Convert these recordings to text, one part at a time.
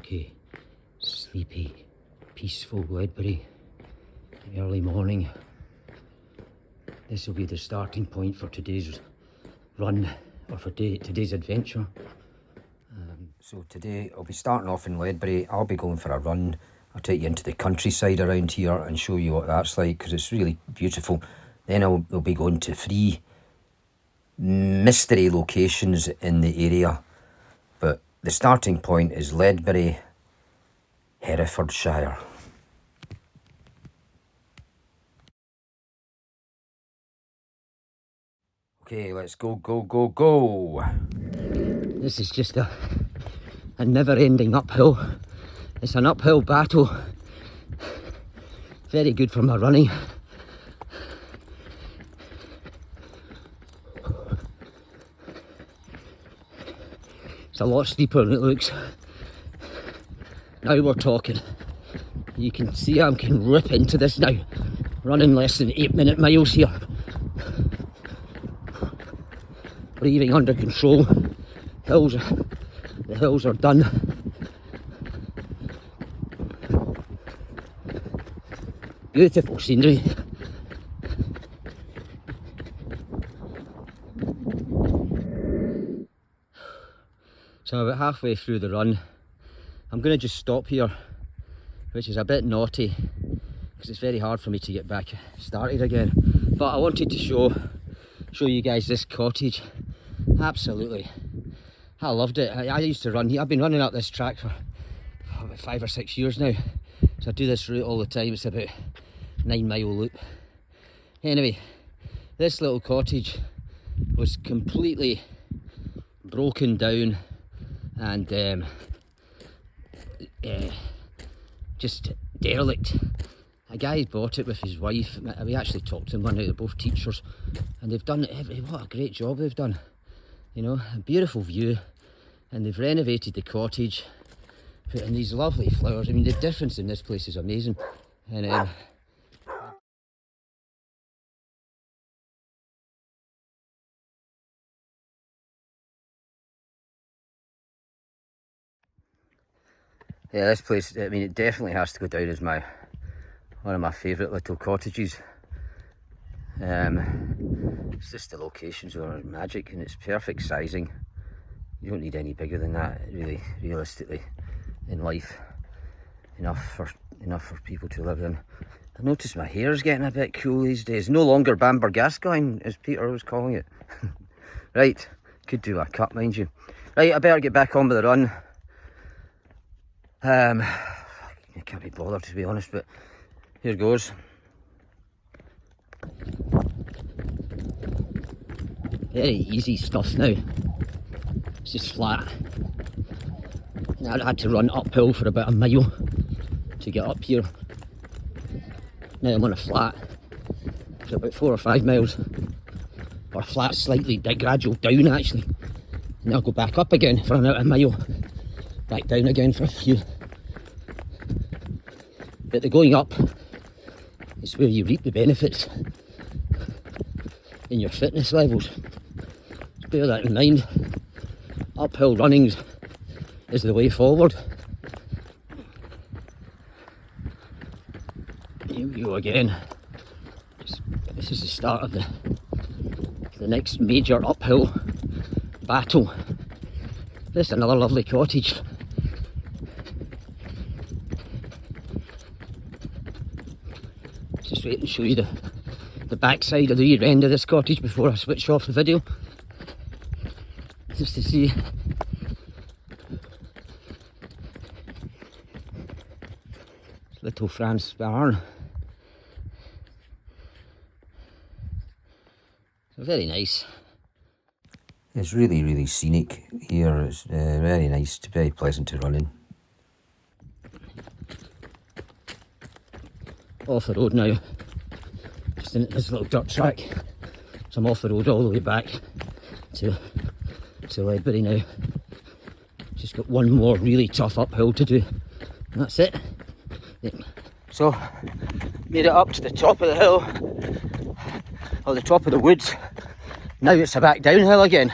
milky, sleepy, peaceful Ledbury. Early morning. This will be the starting point for today's run, or for today's adventure. So today I'll be starting off in Ledbury. I'll be going for a run. I'll take you into the countryside around here and show you what that's like, because it's really beautiful. Then I'll be going to 3 mystery locations in the area. But the starting point is Ledbury, Herefordshire. Okay, let's go, go, go, go. This is just a never-ending uphill. It's an uphill battle. Very good for my running. It's a lot steeper than it looks. Now we're talking. You can see I can rip into this now. Running less than 8-minute miles here. Breathing under control. The hills are done. Beautiful scenery. So I'm about halfway through the run. I'm going to just stop here, which is a bit naughty because it's very hard for me to get back started again. But I wanted to show you guys this cottage. Absolutely, I loved it. I used to run here. I've been running up this track for about 5 or 6 years now, so I do this route all the time. It's about 9-mile loop. Anyway, this little cottage was completely broken down and just derelict. A guy bought it with his wife. We actually talked to them one night. They're both teachers, and they've done what a great job they've done. You know, a beautiful view, and they've renovated the cottage, put in these lovely flowers. I mean, the difference in this place is amazing. And yeah, this place, I mean, it definitely has to go down as one of my favourite little cottages. It's just the locations are magic, and it's perfect sizing. You don't need any bigger than that, really, realistically, in life. Enough for people to live in. I noticed my hair's getting a bit cool these days. No longer Bamber Gascoigne, as Peter was calling it. Right, could do a cut, mind you. Right, I better get back on with the run. I can't be bothered, to be honest, but here goes. Very easy stuff now. It's just flat. I had to run uphill for about a mile to get up here. Now I'm on a flat. It's about 4 or 5 miles. Or a flat, slightly gradual down actually. And I'll go back up again for another mile. Back down again for a few. But the going up is where you reap the benefits in your fitness levels. So bear that in mind. Uphill running is the way forward. Here we go again. This is the start of the next major uphill battle. This is another lovely cottage. Just wait and show you the backside of the rear end of this cottage before I switch off the video. Just to see. Little France barn. So very nice. It's really, really scenic here. It's very nice, very pleasant to run in. Off the road now. Just in this little dirt track. So I'm off the road all the way back to Ledbury now. Just got one more really tough uphill to do. And that's it. Yep. So, made it up to the top of the hill, or the top of the woods. Now it's a back downhill again.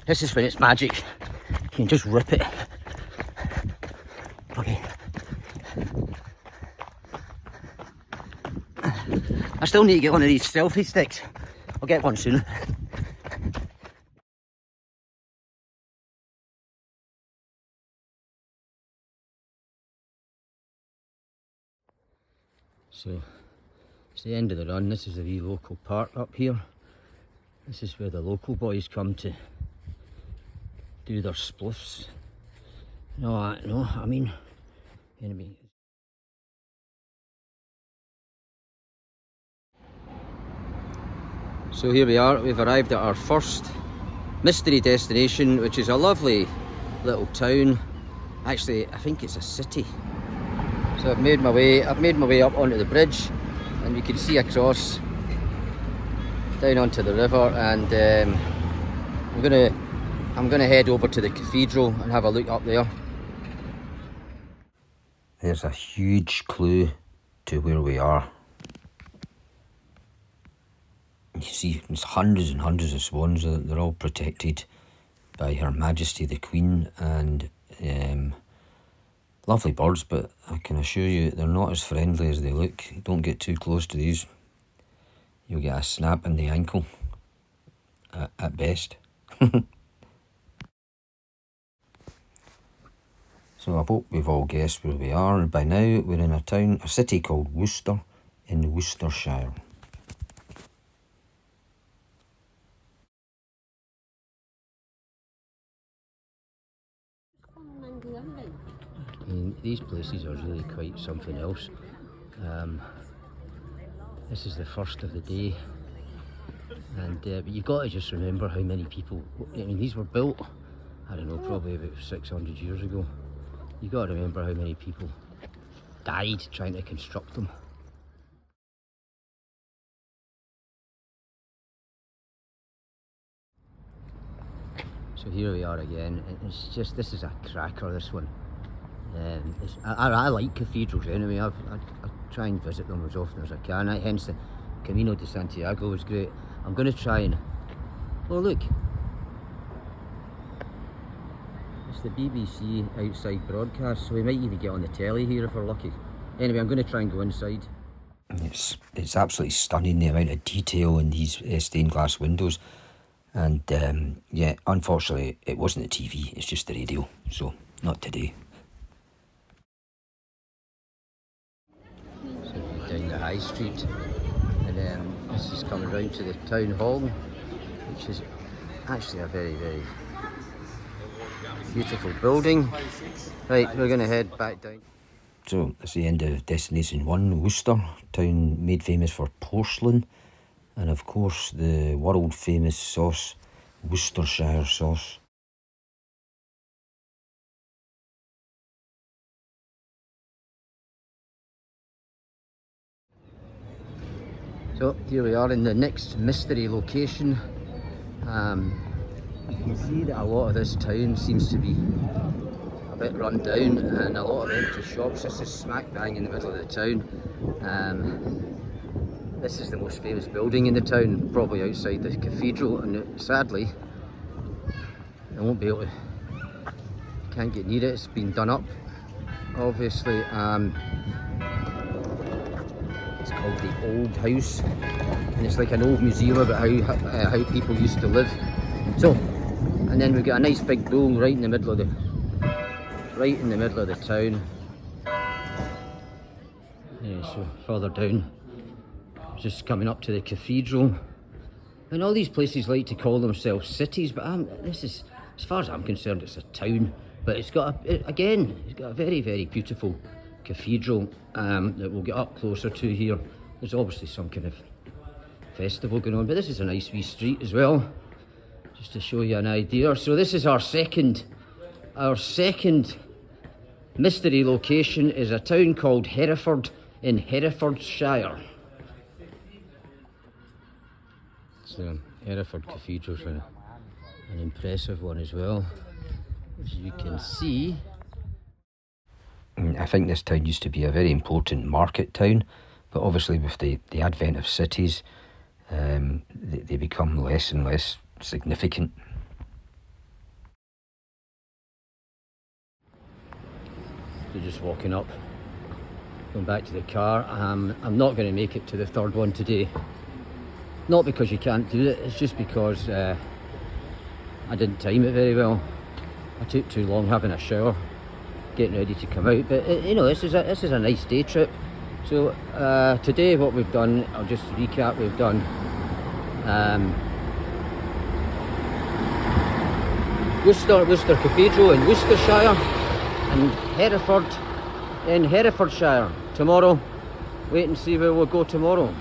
This is when it's magic. You can just rip it. Okay. I still need to get one of these selfie sticks. I'll get one soon. So, it's the end of the run. This is the wee local park up here. This is where the local boys come to do their spliffs. No, I mean, anyway. So here we are, we've arrived at our first mystery destination, which is a lovely little town. Actually, I think it's a city. So I've made my way up onto the bridge, and you can see across down onto the river, and I'm gonna head over to the cathedral and have a look up there. There's a huge clue to where we are. You see there's hundreds and hundreds of swans. They're all protected by Her Majesty the Queen, and lovely birds, but I can assure you they're not as friendly as they look. Don't get too close to these. You'll get a snap in the ankle at best. So I hope we've all guessed where we are, and by now we're in a city called Worcester in Worcestershire. These places are really quite something else. This is the first of the day, and but you've got to just remember how many people. I mean, these were built, I don't know, probably about 600 years ago. You've got to remember how many people died trying to construct them. So here we are again. This is a cracker, this one. I like cathedrals anyway. I try and visit them as often as I can. Hence the Camino de Santiago was great. I'm going to try and... Oh look! It's the BBC outside broadcast, so we might even get on the telly here if we're lucky. Anyway, I'm going to try and go inside. It's absolutely stunning, the amount of detail in these stained glass windows. And yeah, unfortunately it wasn't the TV, it's just the radio, so not today. So we're down the high street, and this is coming round to the town hall, which is actually a very, very beautiful building. Right, we're going to head back down. So that's the end of destination 1, Worcester, town made famous for porcelain, and of course the world famous sauce, Worcestershire sauce. So here we are in the next mystery location. You can see that a lot of this town seems to be a bit run down, and a lot of empty shops. This is smack bang in the middle of the town. This is the most famous building in the town, probably outside the cathedral, and sadly I won't be able to, can't get near it. It's been done up, obviously. It's called the Old House, and it's like an old museum about how people used to live. So, and then we've got a nice big bull right in the middle of the town. Yeah, so further down, just coming up to the cathedral. And all these places like to call themselves cities, but this is, as far as I'm concerned, it's a town. But it's got a very, very beautiful cathedral that we'll get up closer to here. There's obviously some kind of festival going on, but this is a nice wee street as well, just to show you an idea. So this is our second mystery location, is a town called Hereford in Herefordshire. So Hereford Cathedral's an impressive one as well, as you can see. I think this town used to be a very important market town, but obviously with the advent of cities, they become less and less significant. after just walking up, going back to the car. I'm not going to make it to the third one today. Not because you can't do it, it's just because I didn't time it very well. I took too long having a shower, getting ready to come out. But you know, this is a nice day trip. So today what we've done, I'll just recap. We've done Worcester Cathedral in Worcestershire, and Hereford in Herefordshire. Tomorrow, wait and see where we'll go tomorrow.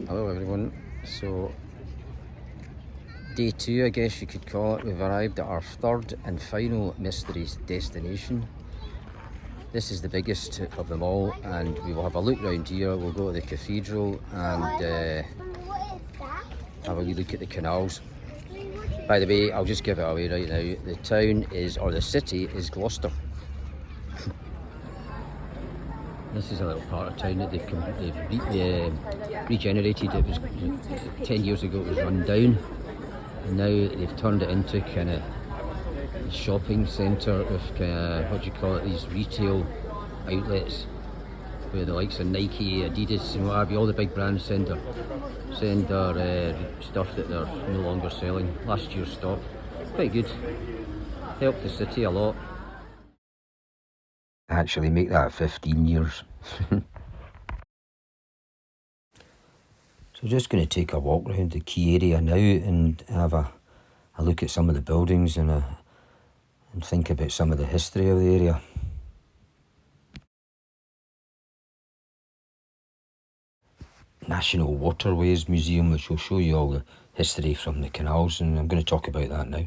Hello everyone. So day 2, I guess you could call it. We've arrived at our third and final mystery destination. This is the biggest of them all, and we will have a look round here. We'll go to the cathedral and have a wee look at the canals. By the way, I'll just give it away right now. The town is, or the city is, Gloucester. This is a little part of town that they've regenerated. It was 10 years ago. It was run down, and now they've turned it into kind of shopping centre with kind of, what do you call it, these retail outlets where the likes of Nike, Adidas and what have you, all the big brands send their stuff that they're no longer selling, last year's stock. Quite good, helped the city a lot. Actually make that 15 years. So just going to take a walk around the key area now and have a look at some of the buildings and think about some of the history of the area. National Waterways Museum, which will show you all the history from the canals, and I'm going to talk about that now.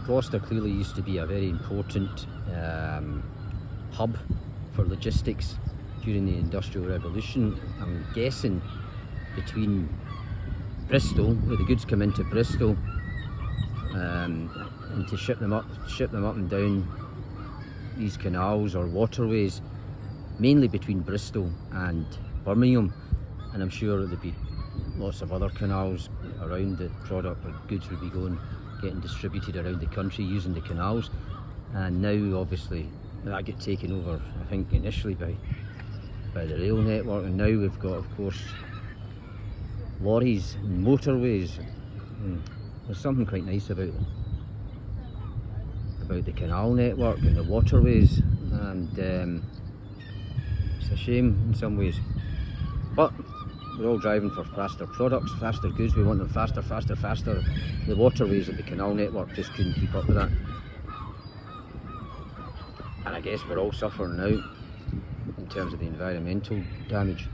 Gloucester clearly used to be a very important hub for logistics during the Industrial Revolution. I'm guessing between Bristol, where the goods come into Bristol, and to ship them up and down these canals or waterways, mainly between Bristol and Birmingham, and I'm sure there'd be lots of other canals around the product or goods would be getting distributed around the country using the canals. And now obviously that get taken over, I think initially by the rail network, and now we've got, of course, lorries and motorways. There's something quite nice about the canal network and the waterways, and it's a shame in some ways, but we're all driving for faster products, faster goods. We want them faster. The waterways of the canal network just couldn't keep up with that, and I guess we're all suffering now in terms of the environmental damage.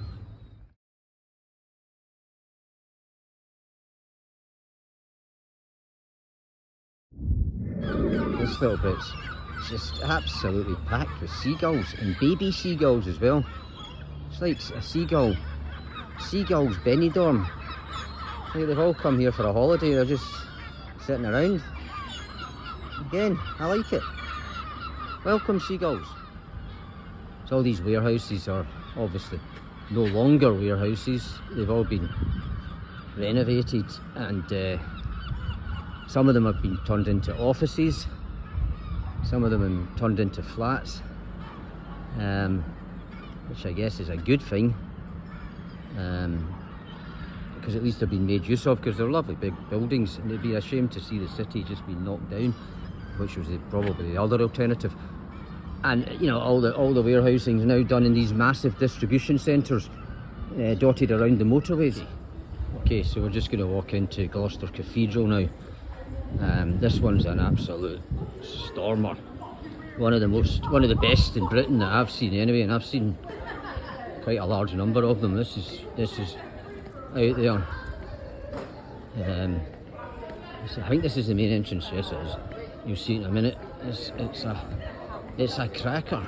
This little bit's just absolutely packed with seagulls, and baby seagulls as well. It's like a seagulls Benidorm. Like they've all come here for a holiday, they're just sitting around. Again, I like it. Welcome seagulls. So all these warehouses are obviously no longer warehouses. They've all been renovated, and some of them have been turned into offices. Some of them have turned into flats, which I guess is a good thing, because at least they're being made use of, because they're lovely big buildings, and it'd be a shame to see the city just be knocked down, which was probably the other alternative. And you know, all the warehousing is now done in these massive distribution centres dotted around the motorways. Okay, so we're just going to walk into Gloucester Cathedral now. This one's an absolute stormer. One of the best in Britain that I've seen anyway, and I've seen quite a large number of them. This is out there. I think this is the main entrance. Yes, it is. You'll see in a minute. It's a cracker.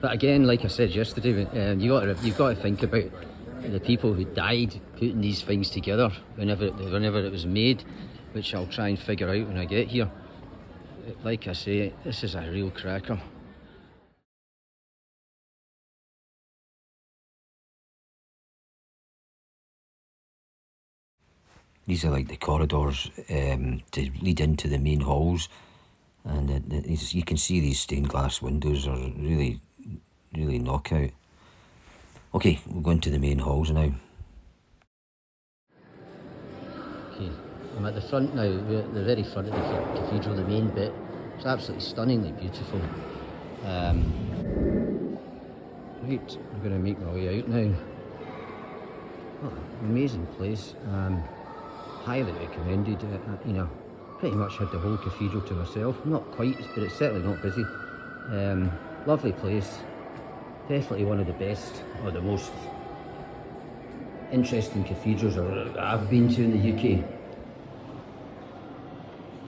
But again, like I said yesterday, you've got to think about the people who died putting these things together whenever it was made, which I'll try and figure out when I get here. Like I say, this is a real cracker. These are like the corridors to lead into the main halls. And you can see these stained glass windows are really, really knockout. Okay, we'll go into the main halls now. Okay, I'm at the front now, we're at the very front of the cathedral, the main bit. It's absolutely stunningly beautiful. Right, I'm going to make my way out now. Oh, amazing place. Highly recommended. You know, pretty much had the whole cathedral to myself. Not quite, but it's certainly not busy. Lovely place. Definitely one of the best or the most interesting cathedrals I've been to in the UK.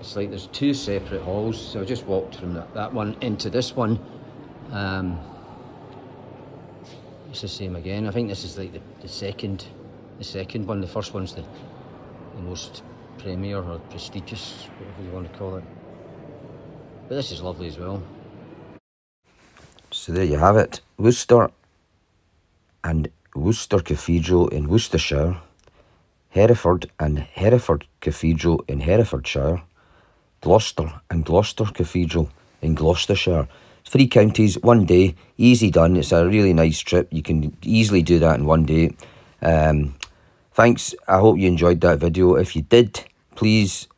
It's like there's two separate halls, so I just walked from that one into this one. It's the same again. I think this is like the second one. The first one's the most premier or prestigious, whatever you want to call it. But this is lovely as well. So there you have it. Worcester and Worcester Cathedral in Worcestershire, Hereford and Hereford Cathedral in Herefordshire, Gloucester and Gloucester Cathedral in Gloucestershire. 3 counties, 1 day, easy done. It's a really nice trip. You can easily do that in 1 day. Thanks. I hope you enjoyed that video. If you did, please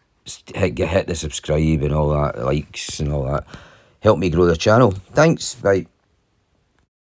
hit the subscribe and all that, likes and all that. Help me grow the channel. Thanks. Bye.